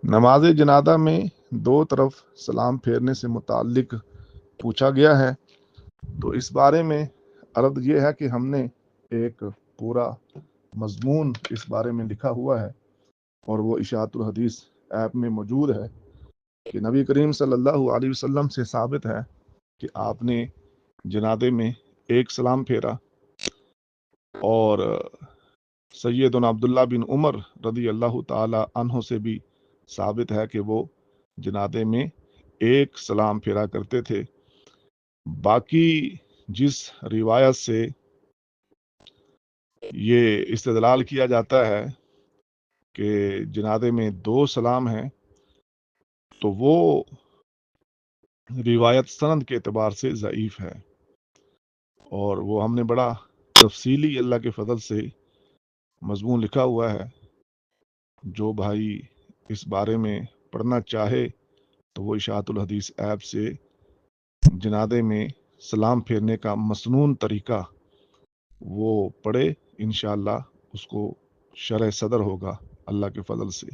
نماز جنازہ میں دو طرف سلام پھیرنے سے متعلق پوچھا گیا ہے، تو اس بارے میں عرض یہ ہے کہ ہم نے ایک پورا مضمون اس بارے میں لکھا ہوا ہے اور وہ اشاعت الحدیث ایپ میں موجود ہے کہ نبی کریم صلی اللہ علیہ وسلم سے ثابت ہے کہ آپ نے جنازے میں ایک سلام پھیرا، اور سیدنا عبداللہ بن عمر رضی اللہ تعالی عنہ سے بھی ثابت ہے کہ وہ جنازے میں ایک سلام پھیرا کرتے تھے۔ باقی جس روایت سے یہ استدلال کیا جاتا ہے کہ جنازے میں دو سلام ہیں، تو وہ روایت سند کے اعتبار سے ضعیف ہے، اور وہ ہم نے بڑا تفصیلی اللہ کے فضل سے مضمون لکھا ہوا ہے۔ جو بھائی اس بارے میں پڑھنا چاہے تو وہ اشاعت الحدیث ایپ سے جنازے میں سلام پھیرنے کا مسنون طریقہ وہ پڑھے، انشاءاللہ اس کو شرح صدر ہوگا اللہ کے فضل سے۔